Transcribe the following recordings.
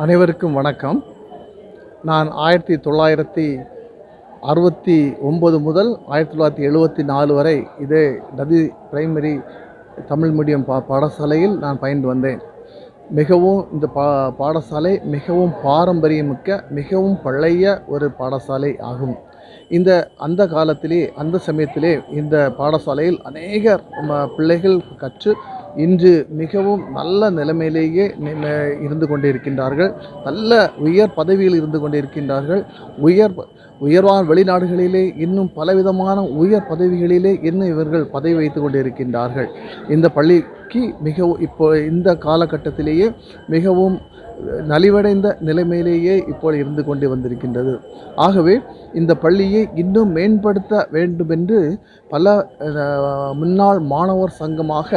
அனைவருக்கும் வணக்கம். நான் 1969 முதல் 1974 வரை இதே டதி பிரைமரி தமிழ் மீடியம் பாடசாலையில் நான் பயின்று வந்தேன். மிகவும் இந்த பாடசாலை மிகவும் பாரம்பரியமிக்க மிகவும் பழைய ஒரு பாடசாலை ஆகும். அந்த காலத்திலே அந்த சமயத்திலே இந்த பாடசாலையில் அநேக பிள்ளைகள் கற்று இன்று மிகவும் நல்ல நிலைமையிலேயே இருந்து கொண்டிருக்கின்றார்கள். நல்ல உயர் பதவியில் இருந்து கொண்டிருக்கின்றார்கள். உயர்வான வெளிநாடுகளிலே இன்னும் பலவிதமான உயர் பதவிகளிலே இன்னும் இவர்கள் பதவி வைத்து கொண்டிருக்கின்றார்கள். இந்த பள்ளிக்கு மிகவும் இப்போ இந்த காலகட்டத்திலேயே மிகவும் நலிவடைந்த நிலைமையிலேயே இப்போது இருந்து கொண்டு வந்திருக்கின்றது. ஆகவே இந்த பள்ளியை இன்னும் மேம்படுத்த வேண்டுமென்று பல முன்னாள் மாணவர் சங்கமாக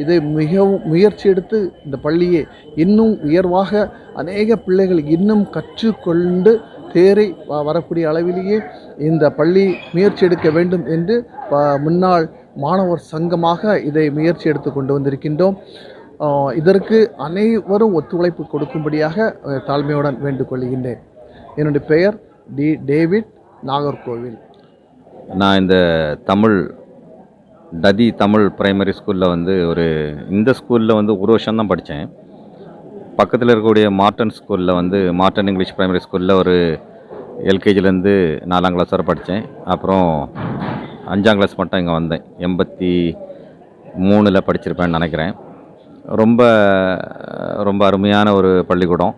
இதை மிகவும் முயற்சி எடுத்து இந்த பள்ளியை இன்னும் உயர்வாக அநேக பிள்ளைகள் இன்னும் கற்றுக்கொண்டு தேறி வரக்கூடிய அளவிலேயே இந்த பள்ளி முயற்சி எடுக்க வேண்டும் என்று முன்னாள் மாணவர் சங்கமாக இதை முயற்சி எடுத்து கொண்டு வந்திருக்கின்றோம். இதற்கு அனைவரும் ஒத்துழைப்பு கொடுக்கும்படியாக தாழ்மையுடன் வேண்டுகொள்கின்றேன். என்னுடைய பெயர் டேவிட், நாகர்கோவில். நான் இந்த டதி தமிழ் பிரைமரி ஸ்கூலில் இந்த ஸ்கூலில் ஒரு வருஷம் தான் படித்தேன். பக்கத்தில் இருக்கக்கூடிய மார்டன் ஸ்கூலில் மார்டன் இங்கிலீஷ் பிரைமரி ஸ்கூலில் ஒரு எல்கேஜிலேருந்து 4ஆம் கிளாஸ் வரை படித்தேன். அப்புறம் 5ஆம் கிளாஸ் மட்டும் இங்கே வந்தேன். 83 படிச்சிருப்பேன்னு நினைக்கிறேன். ரொம்ப ரொம்ப அருமையான ஒரு பள்ளிக்கூடம்.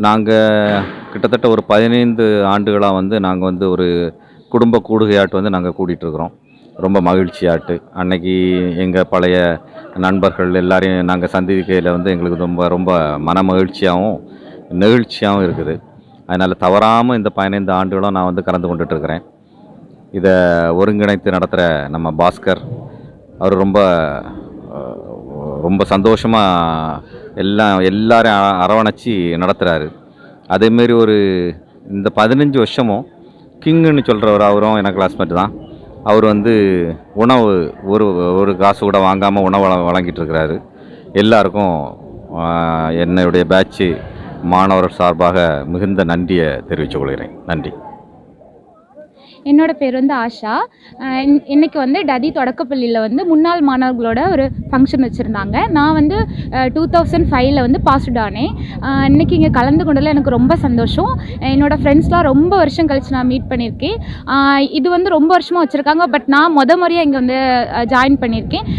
நாங்கள் கிட்டத்தட்ட ஒரு 15 ஆண்டுகளாக நாங்கள் ஒரு குடும்ப கூடுகையாட்டு நாங்கள் கூட்டிகிட்ருக்குறோம். ரொம்ப மகிழ்ச்சியாட்டு அன்னைக்கு எங்கள் பழைய நண்பர்கள் எல்லாரையும் நாங்கள் சந்திக்கையில் எங்களுக்கு ரொம்ப ரொம்ப மன மகிழ்ச்சியாகவும் நெகிழ்ச்சியாகவும் இருக்குது. அதனால் தவறாமல் இந்த 15 ஆண்டுகளும் நான் கலந்து கொண்டுட்ருக்கிறேன். இதை ஒருங்கிணைத்து நடத்துகிற நம்ம பாஸ்கர் அவர் ரொம்ப ரொம்ப சந்தோஷமாக எல்லாரையும் அரவணைச்சி நடத்துகிறாரு. அதேமாரி இந்த 15 வருஷமும் கிங்குன்னு சொல்கிறவர் அவரும் எனக்கு கிளாஸ்மேட் தான். அவர் உணவு ஒரு காசு கூட வாங்காமல் உணவு வழங்கிட்டுருக்கிறாரு. எல்லாருக்கும் என்னுடைய பேட்சு மாணவர் சார்பாக மிகுந்த நன்றியை தெரிவித்துக் கொள்கிறேன். நன்றி. என்னோடய பேர் ஆஷா. இன்றைக்கி டதி தொடக்கப்பள்ளியில் முன்னாள் மாணவர்களோட ஒரு ஃபங்க்ஷன் வச்சுருந்தாங்க. நான் 2005 பாஸ்ட் ஆனேன். இன்றைக்கி இங்கே கலந்து கொண்டதில் எனக்கு ரொம்ப சந்தோஷம். என்னோடய ஃப்ரெண்ட்ஸ்லாம் ரொம்ப வருஷம் கழித்து நான் மீட் பண்ணியிருக்கேன். இது ரொம்ப வருஷமாக வச்சுருக்காங்க. பட் நான் முறையாக இங்கே ஜாயின் பண்ணியிருக்கேன்.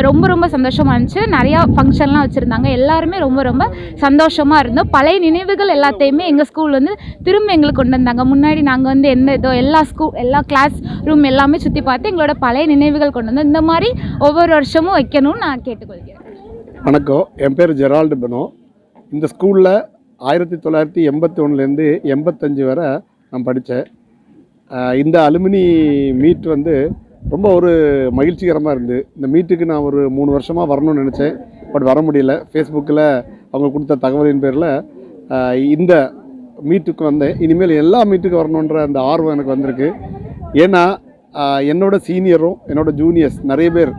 ரொம்ப ரொம்ப சந்தோஷமாக இருந்துச்சு. நிறையா ஃபங்க்ஷன்லாம் வச்சுருந்தாங்க. எல்லாருமே ரொம்ப ரொம்ப சந்தோஷமாக இருந்தோம். பழைய நினைவுகள் எல்லாத்தையுமே எங்கள் ஸ்கூல் திரும்ப எங்களுக்கு கொண்டு வந்தாங்க. முன்னாடி நாங்கள் எல்லா கிளாஸ் ரூம் எல்லாமே சுற்றி பார்த்து எங்களோட பழைய நினைவுகள் கொண்டு வந்து இந்த மாதிரி ஒவ்வொரு வருஷமும் வைக்கணும்னு நான் கேட்டுக்கொள்கிறேன். வணக்கம், என் பேர் ஜெரால்டு பெனோ. இந்த ஸ்கூலில் 1981 85 வரை நான் படித்தேன். இந்த அலுமினி மீட் ரொம்ப ஒரு மகிழ்ச்சிகரமாக இருந்து இந்த மீட்டுக்கு நான் ஒரு 3 வருஷமாக வரணும்னு நினச்சேன். பட் வர முடியல. ஃபேஸ்புக்கில் அவங்க கொடுத்த தகவலின் பேரில் இந்த மீட்டுக்கு வந்தேன். இனிமேல் எல்லா மீட்டுக்கு வரணுன்ற அந்த ஆர்வம் எனக்கு வந்திருக்கு. ஏன்னா என்னோட சீனியரும் என்னோட ஜூனியர்ஸ் நிறைய பேர்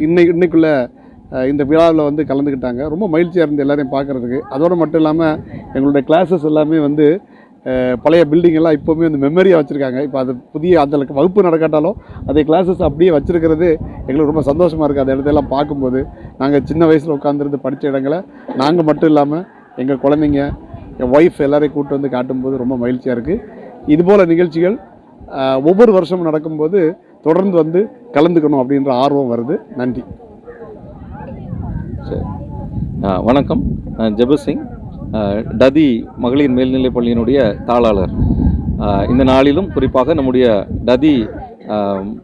இன்னைக்குள்ள இந்த விழாவில் வந்து கலந்துக்கிட்டாங்க. ரொம்ப மகிழ்ச்சியாக இருந்து எல்லாரையும் பார்க்குறதுக்கு. அதோடு மட்டும் இல்லாமல் எங்களுடைய கிளாஸஸ் எல்லாமே வந்து பழைய பில்டிங் எல்லாம் இப்போவுமே வந்து மெமரியாக வச்சுருக்காங்க. இப்போ அது புதிய அந்த வகுப்பு நடக்காட்டாலும் அதே கிளாஸஸ் அப்படியே வச்சுருக்கிறது எங்களுக்கு ரொம்ப சந்தோஷமாக இருக்குது. அந்த இடத்தையெல்லாம் பார்க்கும்போது நாங்கள் சின்ன வயசில் உட்காந்துருந்து படித்த இடங்களை நாங்கள் மட்டும் இல்லாமல் எங்கள் குழந்தைங்க, என் ஒய்ஃப் எல்லாரையும் கூப்பிட்டு வந்து காட்டும்போது ரொம்ப மகிழ்ச்சியாக இருக்குது. இதுபோல் நிகழ்ச்சிகள் ஒவ்வொரு வருஷமும் நடக்கும்போது தொடர்ந்து வந்து கலந்துக்கணும் அப்படின்ற ஆர்வம் வருது. நன்றி. வணக்கம். ஜெபசிங், டதி மகளிர் மேல்நிலைப் பள்ளியினுடைய தாளாளர். இந்த நாளிலும் குறிப்பாக நம்முடைய டதி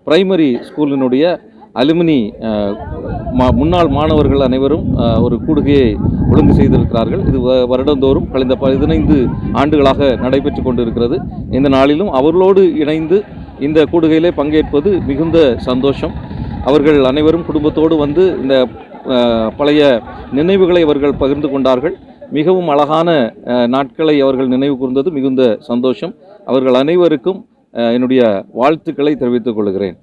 பிரைமரி ஸ்கூலினுடைய அலுமினி முன்னாள் மாணவர்கள் அனைவரும் ஒரு கூடுகையை ஒழுங்கு செய்திருக்கிறார்கள். இது வருடந்தோறும் கழிந்த 15 ஆண்டுகளாக நடைபெற்று கொண்டிருக்கிறது. இந்த நாளிலும் அவர்களோடு இணைந்து இந்த கூடுகையிலே பங்கேற்பது மிகுந்த சந்தோஷம். அவர்கள் அனைவரும் குடும்பத்தோடு வந்து இந்த பழைய நினைவுகளை அவர்கள் பகிர்ந்து கொண்டார்கள். மிகவும் அழகான நாட்களை அவர்கள் நினைவு கூர்ந்தது மிகுந்த சந்தோஷம். அவர்கள் அனைவருக்கும் என்னுடைய வாழ்த்துக்களை தெரிவித்துக் கொள்கிறேன்.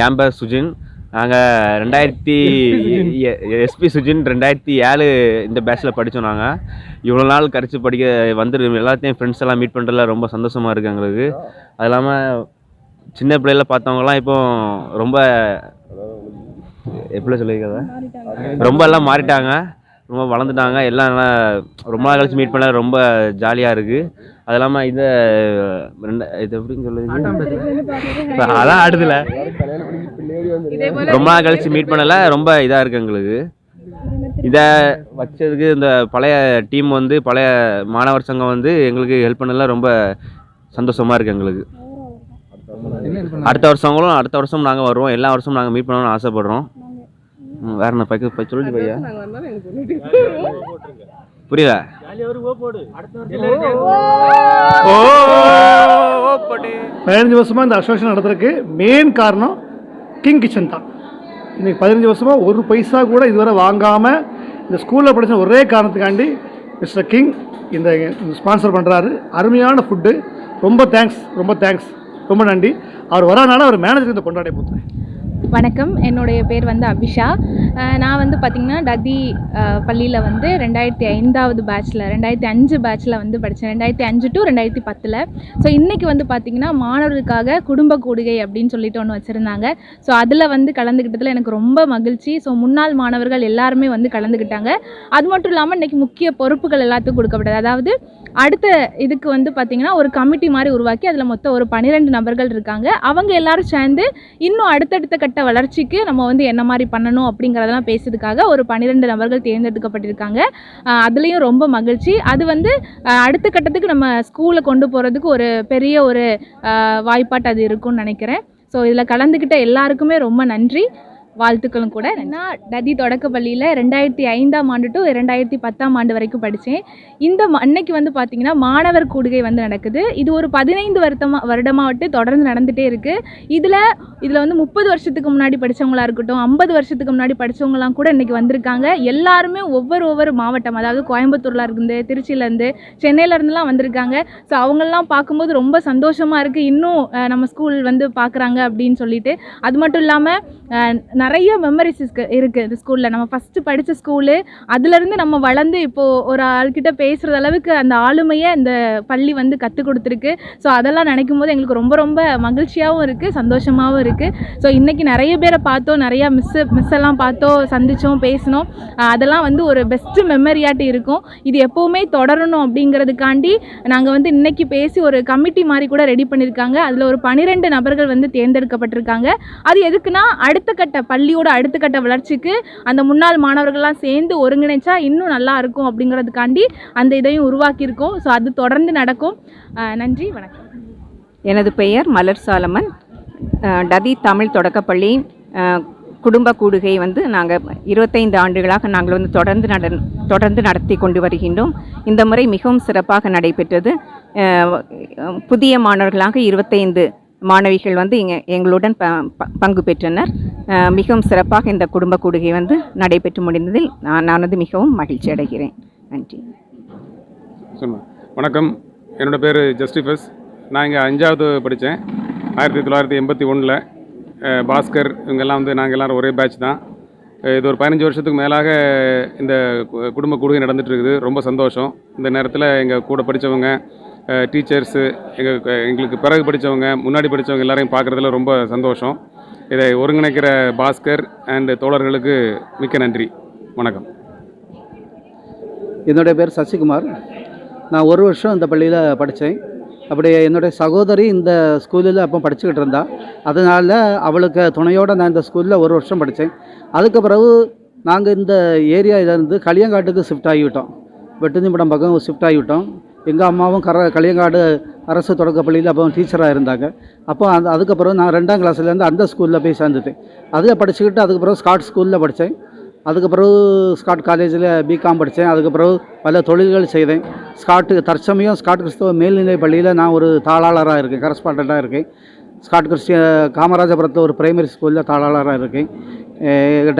என் பேர் சுஜின். நாங்கள் எஸ்பி சுஜின் 2007 இந்த பேட்சில் படித்தோம். நாங்கள் இவ்வளோ நாள் கழிச்சு படிக்க எல்லாத்தையும் ஃப்ரெண்ட்ஸ் எல்லாம் மீட் பண்ணுறதுல ரொம்ப சந்தோஷமாக இருக்குது எங்களுக்கு. அது இல்லாமல் சின்ன பிள்ளைல பார்த்தவங்கலாம் இப்போ ரொம்ப எப்படி சொல்லியிருக்காங்க, ரொம்ப எல்லாம் மாறிட்டாங்க, ரொம்ப வளர்ந்துட்டாங்க. எல்லாம் ரொம்ப நாள் கழிச்சு மீட் பண்ண ரொம்ப ஜாலியாக இருக்குது. அது இல்லாமல் இது எப்படின்னு சொல்லுது, அதான் ஆடுதில்ல, ரொம்ப நாள் கழிச்சு மீட் பண்ணல, ரொம்ப இதாக இருக்குது எங்களுக்கு. இதை வச்சதுக்கு இந்த பழைய டீம் வந்து பழைய மாணவர் சங்கம் வந்து எங்களுக்கு ஹெல்ப் பண்ணல, ரொம்ப சந்தோஷமாக இருக்குது எங்களுக்கு. அடுத்த வருஷம் நாங்கள் வருவோம். எல்லா வருஷமும் நாங்கள் மீட் பண்ணணும்னு ஆசைப்படுறோம். வேற என்ன சொல்லிட்டு பையா புரியல. 15 வருஷமாக இந்த அசோசியேஷன் நடத்துறதுக்கு மெயின் காரணம் கிங் கிச்சன் தான். இன்றைக்கி 15 வருஷமாக ஒரு பைசா கூட இதுவரை வாங்காமல் இந்த ஸ்கூலில் படித்த ஒரே காரணத்துக்காண்டி மிஸ்டர் கிங் இந்த ஸ்பான்சர் பண்ணுறாரு. அருமையான ஃபுட்டு. ரொம்ப தேங்க்ஸ், ரொம்ப நன்றி. அவர் வரனால அவர் மேனேஜர் இந்த கொண்டாடி போகிறேன். வணக்கம், என்னுடைய பேர் வந்து அபிஷா. நான் வந்து பார்த்திங்கன்னா டதி பள்ளியில் வந்து 2005 பேட்சில் 2005 பேட்சில் வந்து படித்தேன். 2005 to 2010. ஸோ இன்றைக்கி வந்து பார்த்திங்கன்னா மாணவர்களுக்காக குடும்ப கூடுகை அப்படின்னு சொல்லிட்டு ஒன்று வச்சுருந்தாங்க. ஸோ அதில் வந்து கலந்துக்கிட்டதில் எனக்கு ரொம்ப மகிழ்ச்சி. ஸோ முன்னாள் மாணவர்கள் எல்லாருமே வந்து கலந்துக்கிட்டாங்க. அது மட்டும் இல்லாமல் இன்றைக்கி முக்கிய பொறுப்புகள் எல்லாத்துக்கும் கொடுக்கப்பட்டது. அதாவது அடுத்த இதுக்கு வந்து பார்த்திங்கன்னா ஒரு கமிட்டி மாதிரி உருவாக்கி அதில் மொத்தம் ஒரு 12 நபர்கள் இருக்காங்க. அவங்க எல்லோரும் சேர்ந்து இன்னும் அடுத்தடுத்த கட்ட வளர்ச்சிக்கு நம்ம வந்து என்ன மாதிரி பண்ணணும் அப்படிங்கிறதெல்லாம் பேசுறதுக்காக ஒரு 12 நபர்கள் தேர்ந்தெடுக்கப்பட்டிருக்காங்க. அதுலேயும் ரொம்ப மகிழ்ச்சி. அது வந்து அடுத்த கட்டத்துக்கு நம்ம ஸ்கூலை கொண்டு போகிறதுக்கு ஒரு பெரிய ஒரு வாய்ப்பாட்டு அது இருக்கும்னு நினைக்கிறேன். ஸோ இதில் கலந்துக்கிட்ட எல்லாருக்குமே ரொம்ப நன்றி, வாழ்த்துக்களும் கூட. நான் டதி தொடக்கப்பள்ளியில் 2005 to 2010 வரைக்கும் படித்தேன். இந்த அன்னைக்கு வந்து பார்த்திங்கன்னா மாணவர் கூடுகை வந்து நடக்குது. இது ஒரு 15 வருடமாக தொடர்ந்து நடந்துகிட்டே இருக்குது. இதில் வந்து 30 வருஷத்துக்கு முன்னாடி படித்தவங்களா இருக்கட்டும், 50 வருஷத்துக்கு முன்னாடி படித்தவங்களாம் கூட இன்றைக்கி வந்திருக்காங்க. எல்லாருமே ஒவ்வொரு மாவட்டம், அதாவது கோயம்புத்தூரில் இருந்து, திருச்சியிலேருந்து, சென்னையிலேருந்துலாம் வந்திருக்காங்க. ஸோ அவங்களெலாம் பார்க்கும்போது ரொம்ப சந்தோஷமாக இருக்குது. இன்னும் நம்ம ஸ்கூல் வந்து பார்க்குறாங்க அப்படின்னு சொல்லிட்டு. அது மட்டும் இல்லாமல் நிறைய மெமரிஸ் இருக்குது இந்த ஸ்கூலில். நம்ம ஃபஸ்ட்டு படித்த ஸ்கூலு, அதுலேருந்து நம்ம வளர்ந்து இப்போது ஒரு ஆள்கிட்ட பேசுகிற அளவுக்கு அந்த ஆளுமையை இந்த பள்ளி வந்து கற்றுக் கொடுத்துருக்கு. ஸோ அதெல்லாம் நினைக்கும் போது எங்களுக்கு ரொம்ப ரொம்ப மகிழ்ச்சியாகவும் இருக்குது, சந்தோஷமாகவும் இருக்குது. ஸோ இன்றைக்கி நிறைய பேரை பார்த்தோம், நிறையா மிஸ் எல்லாம் பார்த்தோம், சந்தித்தோம், பேசினோம். அதெல்லாம் வந்து ஒரு பெஸ்ட்டு மெமரியாட்டி இருக்கும். இது எப்போவுமே தொடரணும் அப்படிங்கிறதுக்காண்டி நாங்கள் வந்து இன்றைக்கி பேசி ஒரு கமிட்டி மாதிரி கூட ரெடி பண்ணியிருக்காங்க. அதில் ஒரு 12 நபர்கள் வந்து தேர்ந்தெடுக்கப்பட்டிருக்காங்க. அது எதுக்குன்னா அடுத்த கட்ட பள்ளியோட அடுத்த கட்ட வளர்ச்சிக்கு அந்த முன்னாள் மாணவர்கள்லாம் சேர்ந்து ஒருங்கிணைச்சா இன்னும் நல்லா இருக்கும் அப்படிங்கிறதுக்காண்டி அந்த இதையும் உருவாக்கியிருக்கோம். ஸோ அது தொடர்ந்து நடக்கும். நன்றி, வணக்கம். எனது பெயர் மலர் சாலமன். டதி தமிழ் தொடக்கப்பள்ளி குடும்ப கூடுகை வந்து நாங்கள் 25 ஆண்டுகளாக நாங்கள் வந்து தொடர்ந்து நடத்தி கொண்டு வருகின்றோம். இந்த முறை மிகவும் சிறப்பாக நடைபெற்றது. புதிய மாணவர்களாக 25 மாணவிகள் வந்து எங்களுடன் பங்கு பெற்றனர். மிகவும் சிறப்பாக இந்த குடும்ப கூடுகை வந்து நடைபெற்று முடிந்ததில் நான் வந்து மிகவும் மகிழ்ச்சி அடைகிறேன். நன்றி. வணக்கம், என்னோடய பேர் ஜஸ்டிஃபஸ். நான் இங்கே 5வது படித்தேன். 1981. பாஸ்கர் இவங்கெல்லாம் வந்து நாங்கள் எல்லோரும் ஒரே பேட்ச் தான். இது ஒரு 15 வருஷத்துக்கு மேலாக இந்த குடும்ப கூடுகை நடந்துகிட்டு இருக்குது. ரொம்ப சந்தோஷம். இந்த நேரத்தில் எங்கள் கூட படித்தவங்க, டீச்சர்ஸு, எங்களுக்கு பிறகு படித்தவங்க, முன்னாடி படித்தவங்க எல்லாரையும் பார்க்குறதுல ரொம்ப சந்தோஷம். இதை ஒருங்கிணைக்கிற பாஸ்கர் அண்ட் தோழர்களுக்கு மிக்க நன்றி. வணக்கம். என்னுடைய பேர் சசிகுமார். நான் ஒரு வருஷம் இந்த பள்ளியில் படித்தேன். அப்படி என்னுடைய சகோதரி இந்த ஸ்கூலில் அப்போ படிச்சுக்கிட்டு இருந்தா. அதனால் அவளுக்கு துணையோடு நான் இந்த ஸ்கூலில் ஒரு வருஷம் படித்தேன். அதுக்கு பிறகு நாங்கள் இந்த ஏரியாவிலேருந்து களியங்காட்டுக்கு ஷிஃப்ட் ஆகிவிட்டோம். வெட்டுந்திப்படம் பக்கம் ஷிஃப்ட் ஆகிவிட்டோம். எங்கள் அம்மாவும் களியங்காடு அரசு தொடக்கப்பள்ளியில் அப்போ டீச்சராக இருந்தாங்க. அப்போ அதுக்கப்புறம் நான் 2ஆம் கிளாஸ்லேருந்து அந்த ஸ்கூலில் போய் சேர்ந்துட்டேன். அதில் படிச்சுக்கிட்டு அதுக்கப்புறம் ஸ்காட் ஸ்கூலில் படித்தேன். அதுக்கப்புறம் ஸ்காட் காலேஜில் பிகாம் படித்தேன். அதுக்கப்புறம் பல தொழில்கள் செய்தேன். தற்சமயம் ஸ்காட் கிறிஸ்தவ மேல்நிலை பள்ளியில் நான் ஒரு தாளாளராக இருக்கேன், கரஸ்பாண்டண்ட்டாக இருக்கேன். ஸ்காட் காமராஜபுரத்தில் ஒரு பிரைமரி ஸ்கூலில் தாளாளராக இருக்கேன்.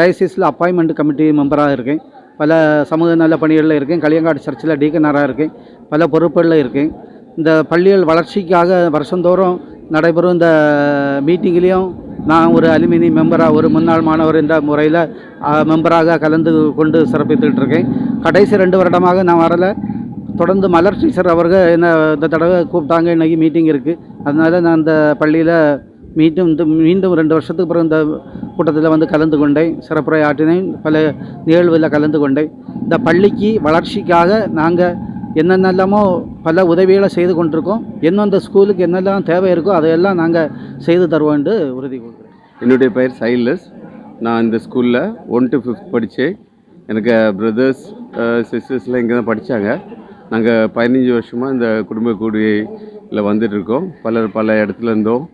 டயசிஸில் அப்பாயின்மெண்ட் கமிட்டி மெம்பராக இருக்கேன். பல சமூக நல பணிகளில் இருக்கேன். களியங்காடு சர்ச்சில் டீக்கனராக இருக்கேன். பல பொறுப்புகளில் இருக்கேன். இந்த பள்ளிகள் வளர்ச்சிக்காக வருஷந்தோறும் நடைபெறும் இந்த மீட்டிங்லேயும் நான் ஒரு அலுமினி மெம்பராக, ஒரு முன்னாள் மாணவர் என்ற முறையில் மெம்பராக கலந்து கொண்டு சிறப்பித்துக்கிட்டு இருக்கேன். கடைசி 2 வருடமாக நான் வரலை. தொடர்ந்து மலர் டீச்சர் அவர்கள் என்ன இந்த தடவை கூப்பிட்டாங்க, இன்றைக்கி மீட்டிங் இருக்குது. அதனால் நான் இந்த பள்ளியில் மீண்டும் 2 வருஷத்துக்கு பிறகு இந்த கூட்டத்தில் வந்து கலந்து கொண்டேன். சிறப்புரை ஆற்றினேன். பல நிகழ்வில் கலந்து கொண்டேன். இந்த பள்ளிக்கு வளர்ச்சிக்காக நாங்கள் என்னென்னலாமோ பல உதவிகளை செய்து கொண்டிருக்கோம். இன்னும் இந்த ஸ்கூலுக்கு என்னெல்லாம் தேவை இருக்கோ அதையெல்லாம் நாங்கள் செய்து தருவோம் என்று உறுதி கொள்கிறேன். என்னுடைய பெயர் சைலஸ். நான் இந்த ஸ்கூலில் 1 to 5th படித்தேன். எனக்கு பிரதர்ஸ் சிஸ்டர்ஸ்லாம் இங்கே தான் படித்தாங்க. நாங்கள் 15 வருஷமாக இந்த குடும்ப கூடுகையில் வந்துட்டுருக்கோம். பல இடத்துல இருந்தோம்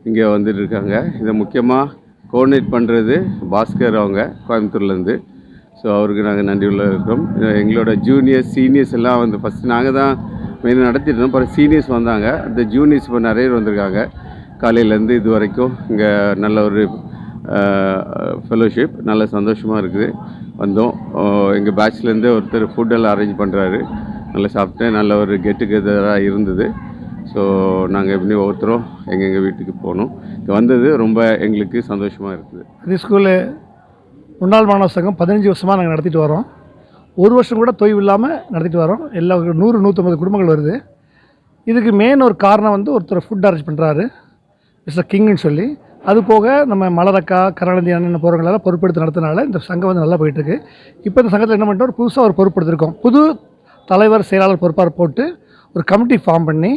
இங்கே வந்துட்டு இருக்காங்க. இதை முக்கியமாக கோஆர்டினேட் பண்ணுறது பாஸ்கர், அவங்க கோயம்புத்தூர்லேருந்து. ஸோ அவருக்கு நாங்கள் நன்றி உள்ள இருக்கிறோம். எங்களோட ஜூனியர்ஸ் சீனியர்ஸ் எல்லாம் வந்து ஃபஸ்ட்டு நாங்கள் தான் மெயினாக நடத்திட்டு இருந்தோம். அப்புறம் சீனியர்ஸ் வந்தாங்க. அந்த ஜூனியர்ஸ் இப்போ நிறைய பேர் வந்திருக்காங்க. காலையிலேருந்து இது வரைக்கும் இங்கே நல்ல ஒரு ஃபெலோஷிப், நல்ல சந்தோஷமாக இருக்குது. வந்தோம். எங்கள் பேட்ச்லேருந்து ஒருத்தர் ஃபுட்டெல்லாம் அரேஞ்ச் பண்ணுறாரு. நல்லா சாப்பிட்டு நல்ல ஒரு கெட் டுகெதராக இருந்தது. ஸோ நாங்கள் எப்படி ஒவ்வொருத்தரும் எங்கள் வீட்டுக்கு போனோம். இங்கே வந்தது ரொம்ப எங்களுக்கு சந்தோஷமாக இருக்குது. இந்த ஸ்கூலு முன்னாள் மாணவர் சங்கம் 15 வருஷமாக நாங்கள் நடத்திட்டு வரோம். ஒரு வருஷம் கூட தொய்வு இல்லாமல் நடத்திட்டு வரோம். எல்லா 100-150 குடும்பங்கள் வருது. இதுக்கு மெயின் ஒரு காரணம் வந்து ஒருத்தர் ஃபுட் அரேஞ்ச் பண்ணுறாரு, மிஸ்டர் கிங்னு சொல்லி. அது போக நம்ம மலரக்கா, கருணாநிதி அண்ணன் போகிறவங்களெல்லாம் பொறுப்பெடுத்து நடத்தினால இந்த சங்கம் வந்து நல்லா போயிட்டுருக்கு. இப்போ இந்த சங்கத்தில் என்ன பண்ணிட்டோம், புதுசாக ஒரு பொறுப்பெடுத்திருக்கோம். புது தலைவர், செயலாளர் பொறுப்பாக போட்டு ஒரு கமிட்டி ஃபார்ம் பண்ணி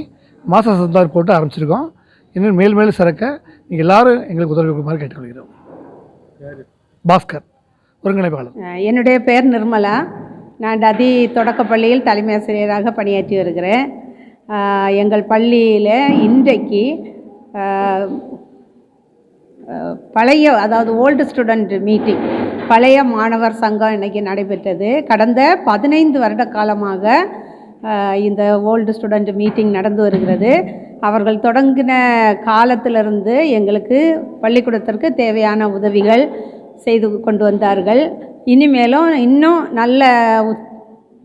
மாத சந்தார் போட்டு ஆரம்பிச்சிருக்கோம். இன்னும் மேலும் சிறக்க நீங்கள் எல்லோரும் எங்களுக்கு உதவி கொடுக்குமாறு கேட்டுக்கொள்கிறோம். பாஸ்கர், ஒருங்கிணைப்பாளர். என்னுடைய பேர் நிர்மலா. நான் டதி தொடக்கப்பள்ளியில் தலைமை ஆசிரியராக பணியாற்றி வருகிறேன். எங்கள் பள்ளியில் இன்றைக்கு பழைய, அதாவது ஓல்டு ஸ்டூடெண்ட் மீட்டிங், பழைய மாணவர் சங்கம் இன்றைக்கி நடைபெற்றது. கடந்த 15 வருட காலமாக இந்த ஓல்டு ஸ்டூடெண்ட் மீட்டிங் நடந்து வருகிறது. அவர்கள் தொடங்கின காலத்திலிருந்து எங்களுக்கு பள்ளிக்கூடத்திற்கு தேவையான உதவிகள் செய்து கொண்டு வந்தார்கள். இனிமேலும் இன்னும் நல்ல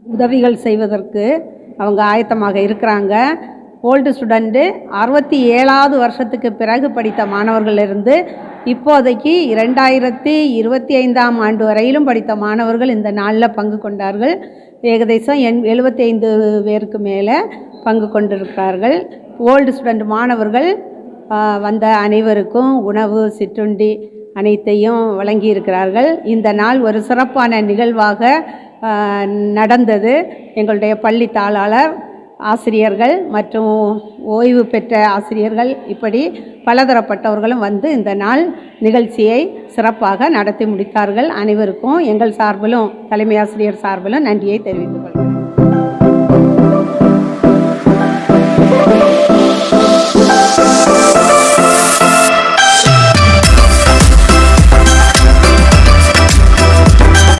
உதவிகள் செய்வதற்கு அவங்க ஆயத்தமாக இருக்கிறாங்க. ஓல்டு ஸ்டூடெண்ட்டு 67வது வருஷத்துக்கு பிறகு படித்த மாணவர்களிலிருந்து இப்போதைக்கு 2025ஆம் ஆண்டு வரையிலும் படித்த மாணவர்கள் இந்த நாளில் பங்கு கொண்டார்கள். ஏகദേശம் 75 பேருக்கு மேலே பங்கு கொண்டிருக்கிறார்கள். ஓல்டு ஸ்டூடெண்ட் மாணவர்கள் வந்த அனைவருக்கும் உணவு, சிற்றுண்டி அனைத்தையும் வழங்கியிருக்கிறார்கள். இந்த நாள் ஒரு சிறப்பான நிகழ்வாக நடந்தது. எங்களுடைய பள்ளி தாளாளர், ஆசிரியர்கள் மற்றும் ஓய்வு பெற்ற ஆசிரியர்கள், இப்படி பலதரப்பட்டவர்களும் வந்து இந்த நாள் நிகழ்ச்சியை சிறப்பாக நடத்தி முடித்தார்கள். அனைவருக்கும் எங்கள் சார்பிலும் தலைமை ஆசிரியர் சார்பிலும் நன்றியை தெரிவித்துக் கொள்கிறேன்.